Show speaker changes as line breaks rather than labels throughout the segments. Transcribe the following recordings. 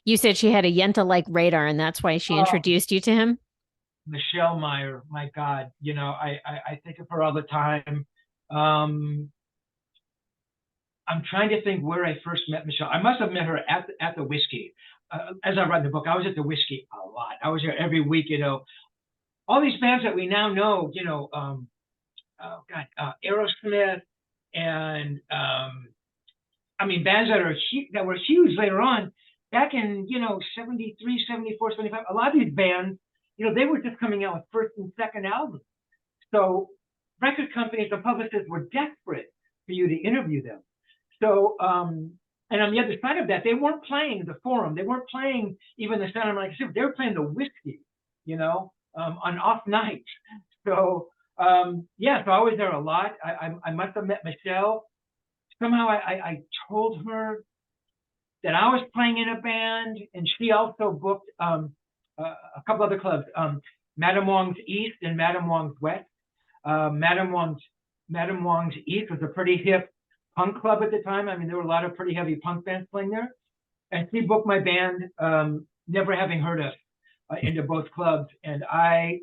You said she had a yenta-like radar, and that's why she
Oh,
introduced you to him.
Michelle Meyer, my God, I think of her all the time. Um, I'm trying to think where I first met Michelle. I must have met her at the whiskey. As I read the book, I was at the whiskey a lot. I was there every week. All these bands that we now know. Oh God, Aerosmith, and I mean bands that were huge later on. Back in 73, 74, 75. A lot of these bands, they were just coming out with first and second albums. So record companies and publicists were desperate for you to interview them. So, and on the other side of that, they weren't playing the Forum. They weren't playing even the Santa Monica Super. They were playing the Whiskey, on off nights. So, yeah, so I was there a lot. I must have met Michelle. Somehow I told her that I was playing in a band, and she also booked a couple other clubs, Madame Wong's East and Madame Wong's West. Uh, Madame Wong's Madame Wong's East was a pretty hip punk club at the time. I mean, there were a lot of pretty heavy punk bands playing there. And she booked my band, never having heard us, into both clubs. And I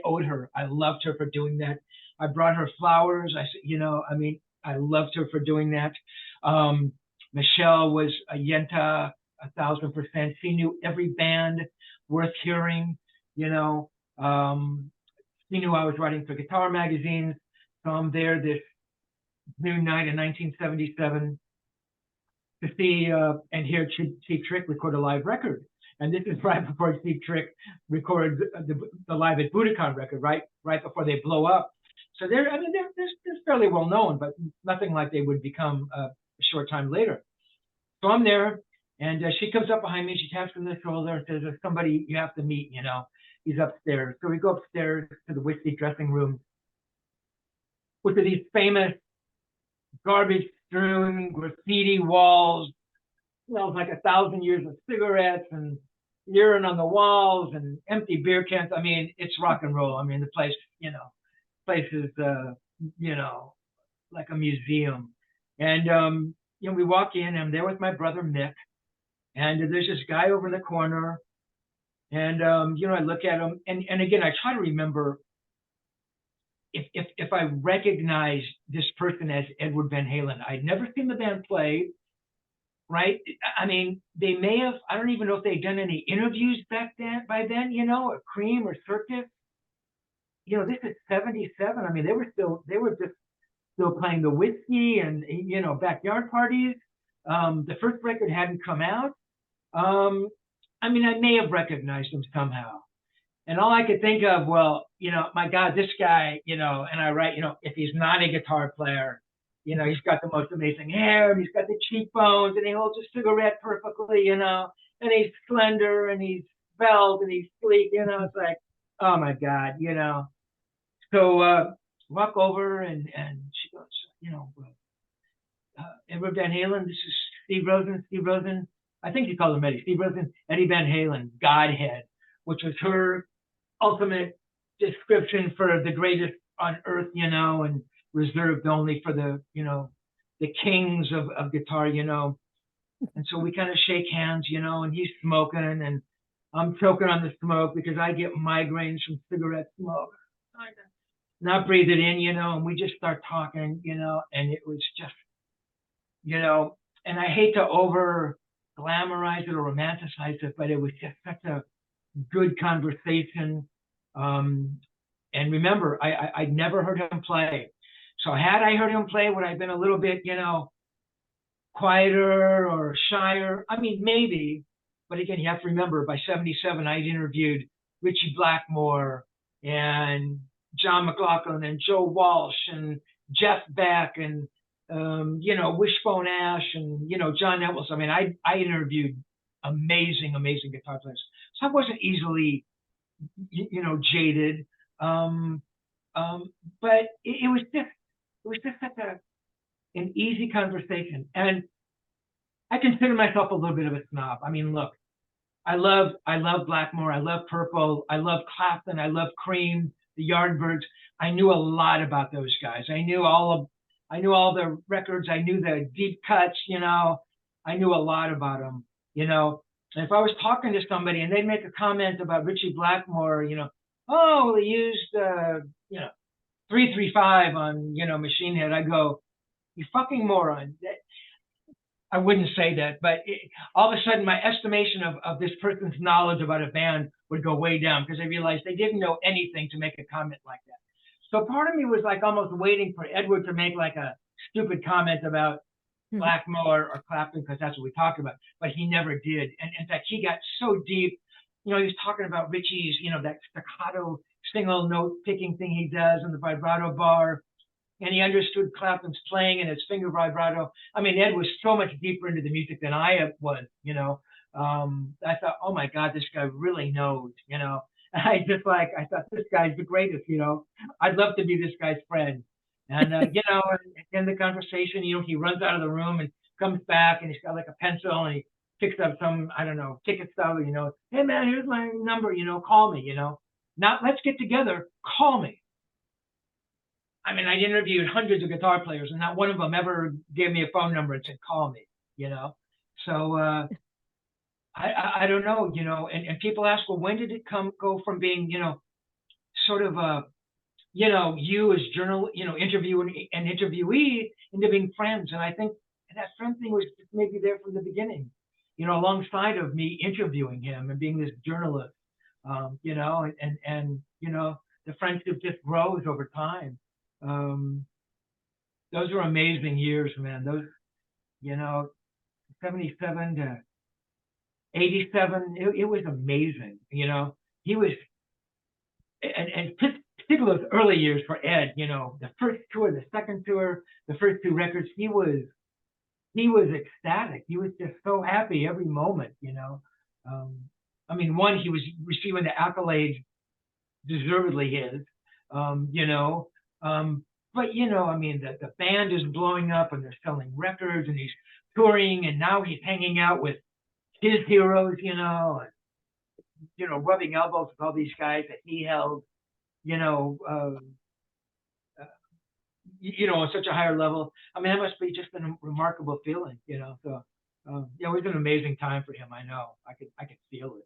owed her. I loved her for doing that. I brought her flowers. I mean, I loved her for doing that. Um, Michelle was a yenta, 1,000%. She knew every band worth hearing. You know, she knew I was writing for guitar magazines. So I'm there this noon night in 1977 to see and hear Cheap Trick record a live record. And this is right before Cheap Trick records the live at Budokan record, right before they blow up. So I mean, they're fairly well known, but nothing like they would become a short time later. So I'm there, and she comes up behind me. She taps me on the shoulder and says, "There's somebody you have to meet. He's upstairs." So we go upstairs to the whiskey dressing room, which are these famous garbage strewn graffiti walls. Smells like 1,000 years of cigarettes and urine on the walls and empty beer cans. I mean, it's rock and roll. I mean, the place is, you know, like a museum. And, we walk in. I'm there with my brother Mick, and there's this guy over in the corner. And, I look at him, and again, I try to remember if I recognize this person as Edward Van Halen. I'd never seen the band play, right? I mean, they may have, I don't even know if they'd done any interviews back then, by then, or Cream or Circus. This is 77. I mean, they were just still playing the whiskey and, backyard parties. The first record hadn't come out. Um, I mean, I may have recognized them somehow. And all I could think of, well, my God, this guy, and I write, if he's not a guitar player, he's got the most amazing hair, and he's got the cheekbones, and he holds a cigarette perfectly, and he's slender, and he's svelte, and he's sleek, it's like, oh my God. So walk over, and she goes, Edward Van Halen, this is Steve Rosen. Steve Rosen, I think you call him Eddie. Steve Rosen, Eddie Van Halen, Godhead, which was her ultimate description for the greatest on earth, and reserved only for the kings of guitar. And so we kind of shake hands, and he's smoking, and I'm choking on the smoke because I get migraines from cigarette smoke. Not breathe it in, and we just start talking, and it was just, and I hate to over glamorize it or romanticize it, but it was just such a good conversation. And remember, I'd never heard him play. So had I heard him play, would I have been a little bit, quieter or shyer? I mean, maybe. But again, you have to remember, by 77, I'd interviewed Richie Blackmore and John McLaughlin and Joe Walsh and Jeff Beck and, Wishbone Ash and, John Edwards. I mean, I interviewed amazing, amazing guitar players. So I wasn't easily, jaded. Um, but it was just such an easy conversation. And I consider myself a little bit of a snob. I mean, look, I love Blackmore, I love Purple, I love Clapton, I love Cream, the Yardbirds. I knew a lot about those guys. I knew all the records. I knew the deep cuts. I knew a lot about them. you know. And if I was talking to somebody and they'd make a comment about Richie Blackmore, you know, oh, well, he used, you know, 335 on, you know, Machine Head, I go, you fucking moron. I wouldn't say that, but all of a sudden my estimation of this person's knowledge about a band would go way down because I realized they didn't know anything to make a comment like that. So part of me was like almost waiting for Edward to make like a stupid comment about
Mhm.
Blackmore or Clapton because that's what we talked about, but he never did. And in fact, he got so deep. You know, he was talking about Richie's, you know, that staccato single note picking thing he does on the vibrato bar, and he understood Clapton's playing and his finger vibrato. I mean, Ed was so much deeper into the music than I was, you know. I thought, oh my God, this guy really knows, you know. I thought this guy's the greatest, you know. I'd love to be this guy's friend. And, you know, in the conversation, you know, he runs out of the room and comes back and he's got like a pencil and he picks up some, I don't know, ticket stub, you know. Hey man, here's my number, you know, call me, you know. Not let's get together, call me. I mean, I interviewed hundreds of guitar players, and not one of them ever gave me a phone number and said, "Call me." You know, so I don't know. You know, and people ask, well, when did it go from being, you know, sort of a, you know, you as journal, you know, interviewer and interviewee into being friends, and I think that friend thing was maybe there from the beginning. You know, alongside of me interviewing him and being this journalist, you know, and you know, the friendship just grows over time. Um, those were amazing years, man. Those, you know, 77 to 87, it was amazing. You know, he was, and particularly those early years for Ed, you know, the first tour, the second tour, the first two records, he was ecstatic. He was just so happy every moment, you know. Um, I mean, one, he was receiving the accolades deservedly his, you know. But you know, I mean, the band is blowing up and they're selling records and he's touring and now he's hanging out with his heroes, and, you know, rubbing elbows with all these guys that he held, you know, you know, on such a higher level. I mean, that must be just a remarkable feeling, you know. So, yeah, it was an amazing time for him. I know. I could feel it.